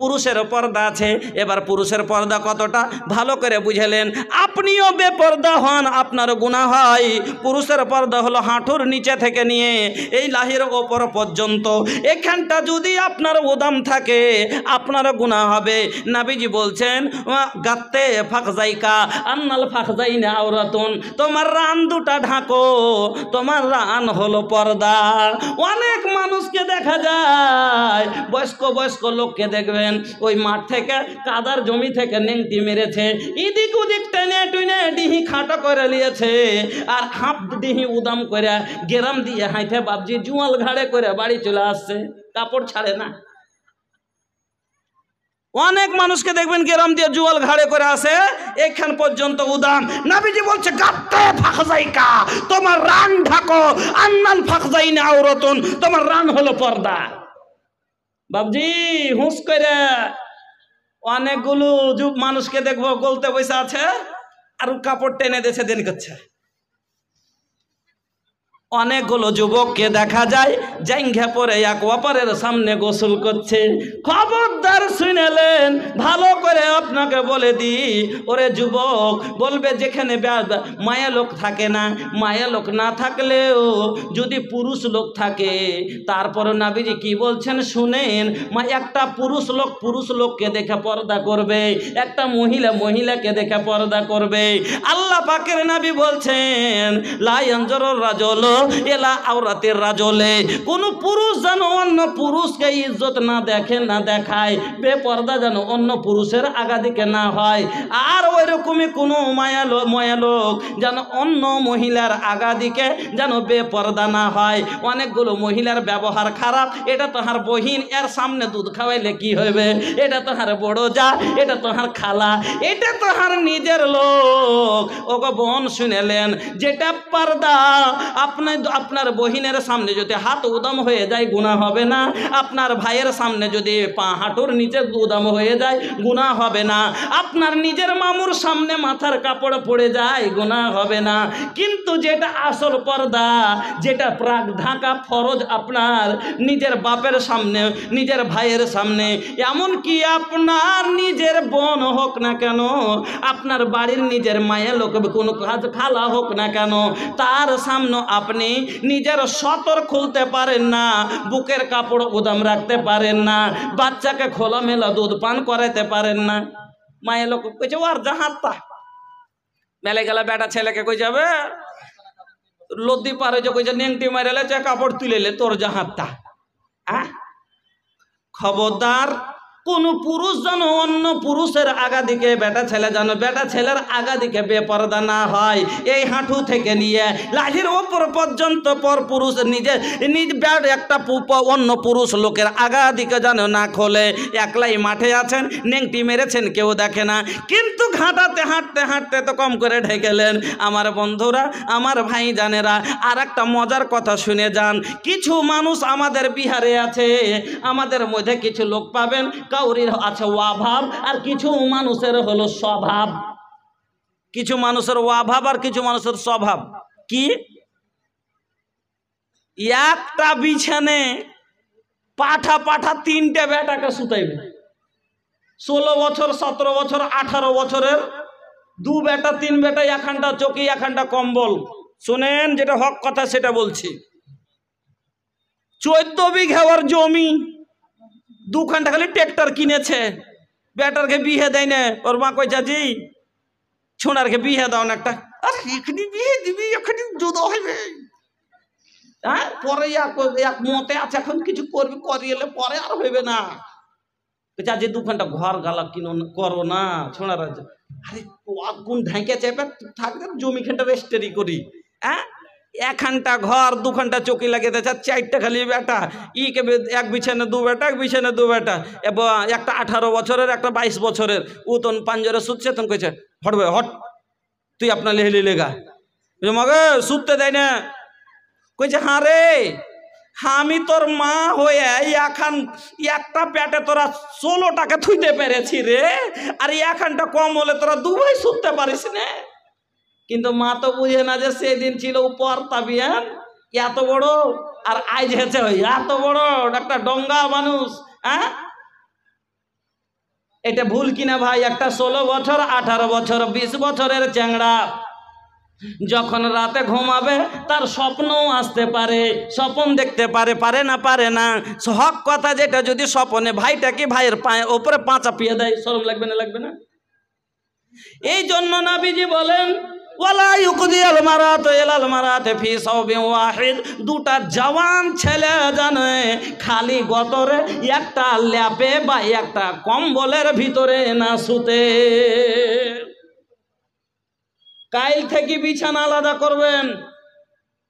পুরুষের পর্দা আছে। এবার পুরুষের পর্দা কতটা ভালো করে বুঝলেন। আপনিও বেপর্দা হন, আপনার গুনাহ হয়। পুরুষের পর্দা হলো হাঁটুর নিচে থেকে নিয়ে এই লাহির ওপর পর্যন্ত। এখানটা যদি আপনার উদাম থাকে আপনার গুনাহ হবে। নবীজি বলছেন গাত্তে ফাখজাইকা আন্নাল ফাখজাইনা আওরাতুন, তোমার রান দুটা ঢাকো, তোমার রান হলো পর্দা। অনেক মানুষকে দেখা যায়, বয়স্ক লোককে দেখবেন ওই মাঠ থেকে কাদার জমি থেকে নেংটি মেরেছে, এদিক ওদিক টেনে টুনে ডিহি খাটো করে নিয়েছে, আর হাফ ডিহি উদাম করে গেরাম দিয়ে হাইতে বাবজি জুয়াল ঘাড়ে করে বাড়ি চলে আসছে, কাপড় ছাড়ে না। অনেক মানুষকে দেখবেন গেরাম দিয়ে জুয়াল ঘাড়ে করে আসে, এখান পর্যন্ত উদাম। নবীজি বলছে গাত্তে ফাখজাইকা, তোমার রান ঢাকো, আন্নাল ফাখজাইনা আওরাতুন, তোমার রান হলো পর্দা। বাবজি হুঁশ করে অনেকগুলো মানুষকে দেখবো গলতে বসে আছে আর কাপড় টেনে দেশে দেন করছে। অনেকগুলো যুবককে দেখা যায় জাঙ্ঘা পরে এক অপরের সামনে গোসল করছে। খবরদার শুনেলেন, ভালো করে আপনাকে বলে দি, ওরে যুবক, বলবে যেখানে মায়া লোক থাকে না, মায়া লোক না থাকলেও যদি পুরুষ লোক থাকে, তারপর নবীজি কি বলছেন শুনেন, একটা পুরুষ লোককে দেখে পর্দা করবে, একটা মহিলাকে দেখে পর্দা করবে। আল্লাহ পাকের নবী বলছেন লা ইয়ানজুরুর রাজুল এলা আওরাতের রাজলে, কোন পুরুষ যেন অন্য পুরুষকে ইজ্জত না দেখে, না দেখায়, বেপর্দা যেন অন্য পুরুষের আগাদিকে না হয়। আর ওই রকমই কোনো মায়া লোক যেন অন্য মহিলার আগাদিকে যেন বেপর্দা না হয়। অনেকগুলো মহিলার ব্যবহার খারাপ, এটা তোহার বহিন, এর সামনে দুধ খাওয়াইলে কি হবে, এটা তোহার বড় যা, এটা তোহার খালা, এটা তোহার নিজের লোক। ওগো বোন শুনেলেন, যেটা পর্দা আপনার বহিনের সামনে যদি হাত উদাম হয়ে যায় গুনাহ হবে না, আপনার ভাইয়ের সামনে যদি পা হাঁটুর নিচে উদাম হয়ে যায় গুনাহ হবে না, আপনার নিজের মামুর সামনে মাথার কাপড় পড়ে যায় গুনাহ হবে না। কিন্তু যেটা আসল পর্দা, যেটা প্রাক ঢাকা ফরজ, আপনার নিজের বাপের সামনে, নিজের ভাইয়ের সামনে, এমনকি আপনার নিজের বোন হোক না কেন, আপনার বাড়ির নিজের মায়ের লোক কোনো কাজ খালা হোক না কেন, তার সামনে আপনি নিজের সতর খুলতে পারেন না, বুকের কাপড় উদাম রাখতে পারেন না, বাচ্চাকে খোলামেলা দুধ পান করাইতে পারেন না। মায়ের লোক কইছে ওর জাহাত্তা মেলে গেলে বেটা ছেলেকে কই যাবে লদ্দি পারে যে কইছে নেংটি মারেলে যে কাপড় তুলেলে তোর জাহাত্তা। খবরদার, কোন পুরুষ যেন অন্য পুরুষের আগাদিকে, বেটা ছেলে যেন বেটা ছেলের আগাদিকে বেপরদা না হয়। এই হাঁটু থেকে নিয়ে লাঠির ওপর পর্যন্ত পর পুরুষ নিজ একটা অন্য পুরুষ লোকের আগাদিকে যেন না খোলে। একলাই মাঠে আছেন, নেংটি মেরেছেন, কেউ দেখে না, কিন্তু ঘাটাতে হাঁটতে হাঁটতে তো কম করে ঢেকেলেন। আমার বন্ধুরা, আমার ভাই জানেরা, আর একটা মজার কথা শুনে যান। কিছু মানুষ আমাদের বিহারে আছে, আমাদের মধ্যে কিছু লোক পাবেন কাউরির আছে অভাব, আর কিছু মানুষের হলো স্বভাব। কিছু মানুষের অভাব আর কিছু মানুষের স্বভাব কি, একটা বিছানে পাঠা পাঠা তিনটে বেটাকে শুতাইবে। 16 বছর, 17 বছর, 18 বছরের দু বেটা, তিন বেটা, এখানটা চকি, এখানটা কম্বল। শুনেন, যেটা হক কথা সেটা বলছি। 14 বিঘার জমি, 2 ঘন্টা খালি ট্রেক্টর কিনেছে, বেটারকে বিয়ে দেয় না। ওর মা কই চাচি ছোনারকে বিয়ে দাও না একটা। আর এখানে বিয়ে দিবি, এখানে জুদো হইবে, হ্যাঁ পরে এক মতে আছে, এখন কিছু করবি, করিয়েলে পরে আর হইবে না। চাচি 2 ঘন্টা ঘর গালা কিনো করো না ছোনার। আরে কোন ঢাকে চেপে থাকবে, জমি খানটা রেস্টারি করি। হ্যাঁ, 1 ঘন্টা ঘর, 2 ঘন্টা চকি লাগিয়ে দিয়েছে, 4টা খালি বেটা, ইকে এক বিছানে 2 বেটা, এক বিছানে 2 বেটা, এবং একটা 18 বছরের, একটা 22 বছরের। ও তখন পাঞ্জরে শুচ্ছে, তখন কইছে হটবে হট, তুই আপনার লেহলি লেগা মগে শুতে দেয় না। কইছে হ্যাঁ রে, আমি তোর মা হয়ে এখন একটা পেটে তোরা 16টাকে থুইতে পেরেছি রে, আর 1 ঘন্টা কম হলে তোরা 2 ভাই শুতে পারিস না। কিন্তু মা তো বুঝে না যে সেদিন ছিল উপর তাবিয়ান এত বড়, আর আজ হেছে এত বড় একটা ডঙ্গা মানুষ। হ্যাঁ, এটা ভুল কিনা ভাই? একটা 16 বছর 18 বছর 20 বছরের চ্যাংড়া যখন রাতে ঘুমাবে তার স্বপ্নও আসতে পারে, স্বপ্ন দেখতে পারে, পারে না? পারে না। হক কথা যেটা যদি স্বপ্নে ভাইটা কি ভাইয়ের পায়ে ওপরে পা চাপিয়ে দেয়, শরম লাগবে না? লাগবে না? এই জন্য নবীজি বলেন ওয়ালা ইউকদিয়াল মারাত ইলাল মারাত ফি সাওবিন ওয়াহিদ, দুটা জওয়ান ছেলে জানে খালি গতরে একটা ল্যাপে বা একটা কম্বলের ভিতরে না শুতে। কাইল থেকে বিছানা আলাদা করবেন।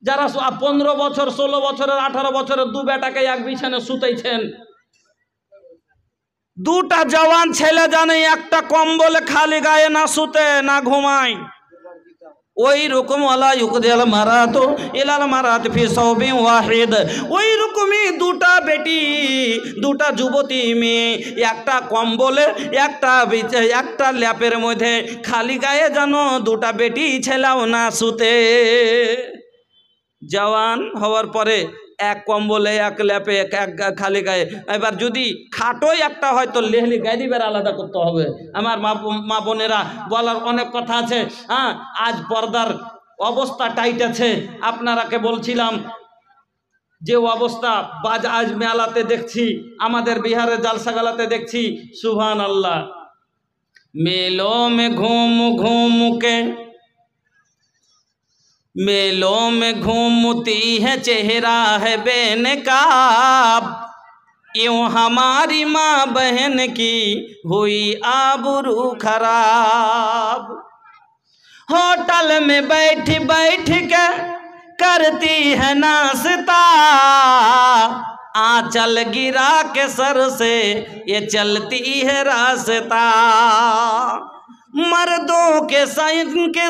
যারা 15 বছর 16 বছরের 18 বছরের দু বেটাকে এক বিছানে শুতেছেন, দুটা জওয়ান ছেলে জানে একটা কম্বলে খালি গায়ে না শুতে না ঘুমায়। ওই রকম ওয়ালা ইউকদিয়াল মারাত ইলাল মারাত ফি সাওবিন ওয়াহিদ, ওই রকমই দুটা বেটি, দুটা যুবতী মেয়ে একটা কম্বলে একটা ল্যাপের মধ্যে খালি গায়ে যেন দুটা বেটি ছেলেও না শুতে। জওয়ান হওয়ার পরে এক কম্বলে এক ল্যাপে এক খালি গায়ে। এবার যদি খাটোই একটা হয় তো লেহলি গায়ে দিবার আলাদা করতে হবে। আমার মা বোনেরা, বলার অনেক কথা আছে। হ্যাঁ, আজ পর্দার অবস্থা টাইট আছে। আপনারাকে বলছিলাম যে অবস্থা আজ মেলাতে দেখছি, আমাদের বিহারের জালসাগালাতে দেখছি, সুবহানাল্লাহ। মেলোं में घूम घूम के, मेलों में घूमती है चेहरा है बेनकाब, यूं हमारी माँ बहन की हुई आबरू खराब। होटल में बैठ बैठ के करती है नाश्ता, आंचल गिरा के सर से ये चलती है रास्ता। मर्दों के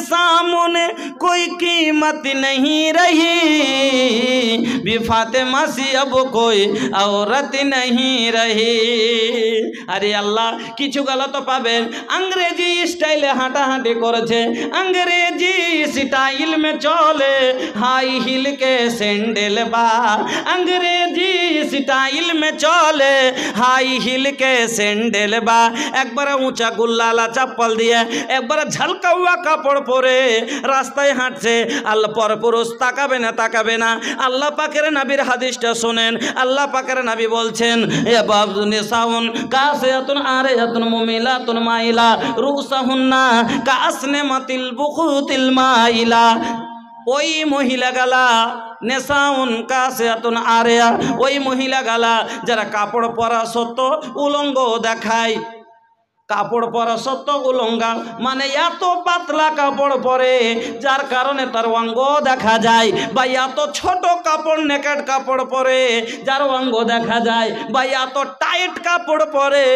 सामने कोई कीमत नहीं रही, भी फातिमा सी अब कोई औरत नहीं रही। अरे अल्लाह, किछु गलत पाবেন। अंग्रेजी स्टाइले हाटाहाटी করেছে, अंग्रेजी स्टाइल में चले हाई हिल के सैंडल बा, अंग्रेजी स्टाइल में चले हाई हिल के सैंडल बा। একবার ऊंचा गुल्लाला चप्पल দিয়ে একবার ঝলকাওয়া কাপড় পরে রাস্তায় হাঁটছে। আল্লাহ পরপুরুষ তাকাবে না, তাকাবে না। আল্লাহ পাকের নবীর হাদিসটা শুনেন। আল্লাহ পাকের নবী বলছেন এ বাবু নিসাউন কাসিয়াতুন আরিয়াতুন মুমিলাতুন মাইলা রুসাহুন্না কাসনে মাতিল বুকুতিল মাইলা। ওই মহিলা গালা নেশাউন কাসিয়াতুন আরিয়া, ওই মহিলা গালা যারা কাপড় পরা সত্য উলঙ্গ দেখায়। কাপড় পরা সত্য উলঙ্গা মানে এত পাতলা কাপড় পরে যার কারণে তার অঙ্গ দেখা যায়, বা এত ছোট কাপড় নেকেট কাপড় পরে যার অঙ্গ দেখা যায়, বা এত टाइट কাপড় পরে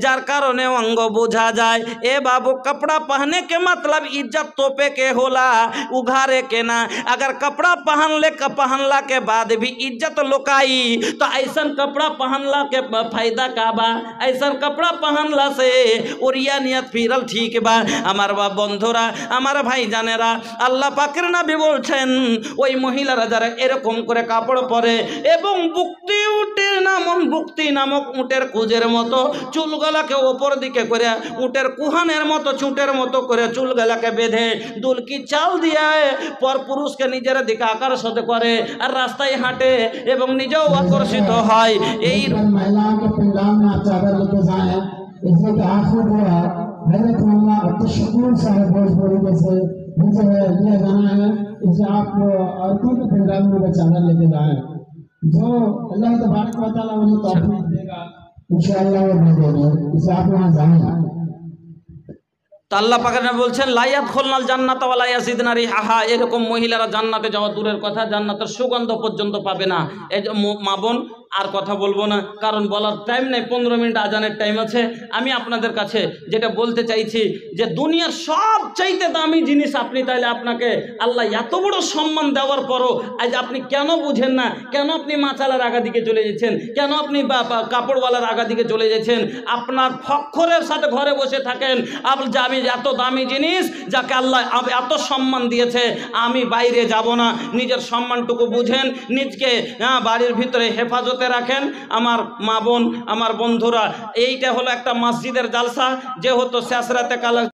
যার কারণে অঙ্গ বোঝা যায়। ए बाबू, कपड़ा पहने के मतलब इज्जत तोपे के होला, उघारे के ना। अगर कपड़ा पहनला के बाद भी इज्जत लुकाई तो ऐसा कपड़ा पहनला के फायदा का बा? ऐसा कपड़ा पहनला से ওরিয়া নিয়ত ফিরল ঠিক বা? আমার বা বন্ধুরা, আমার ভাই জানেরা, আল্লাহ পাকের নবী বলছেন ওই মহিলারা যারা এরকম করে কাপড় পরে এবং বুকতি নামক উটের কুজের মতো চুলগুলাকে ওপর দিকে করে উটের কুহানের মতো চুটের মতো করে চুলগুলাকে বেঁধে দুলকি চাল দিয়ে পর পুরুষকে নিজের দিকে আকর্ষিত করে আর রাস্তায় হাঁটে এবং নিজেও আকর্ষিত হয়। এই इसलिए कि आखिर जो है हजरत मौलाना अब्दुल साहब भोजपुरी जैसे मुझे ये गाना है, इसे आप औरतों के पंजाब में चादर लेके जाए, जो अल्लाह तबारक व तआला उन्हें तौफीक देगा इंशाअल्लाह वो भेजेंगे। इसे आप वहाँ जाएं। তো আল্লাহ পাকের নবী বলছেন লায়াত খুলনাল জান্নাত ওয়ালা ইয়াজিদনা রিহাহা, এরকম মহিলারা জান্নাতে যাওয়া দূরের কথা, জান্নাতের সুগন্ধ পর্যন্ত পাবে না। এই মা বোন আর কথা বলবো না, কারণ বলার টাইম নেই, 15 মিনিট আজানের টাইম আছে। আমি আপনাদের কাছে যেটা বলতে চাইছি যে দুনিয়ার সবচাইতে দামি জিনিস আপনি, তাইলে আপনাকে আল্লাহ এত বড় সম্মান দেওয়ার পরও আজ আপনি কেন বুঝেন না? কেন আপনি মাছালার আগা দিকে চলে যাচ্ছেন? কেন আপনি কাপড়ওয়ালার আগা দিকে চলে যাচ্ছেন? আপনার ফখরের সাথে ঘরে বসে থাকেন। আমি এত দামি জিনিস যাকে আল্লাহ এত সম্মান দিয়েছে, আমি বাইরে যাব না। নিজের সম্মানটুকু বুঝেন, নিজকে বাড়ির ভিতরে হেফাজত হেফাজতে রাখেন আমার মা বোন, আমার বন্ধুরা। এইটা হলো একটা মসজিদের জালসা, যেহেতু শেষ রাতে কাল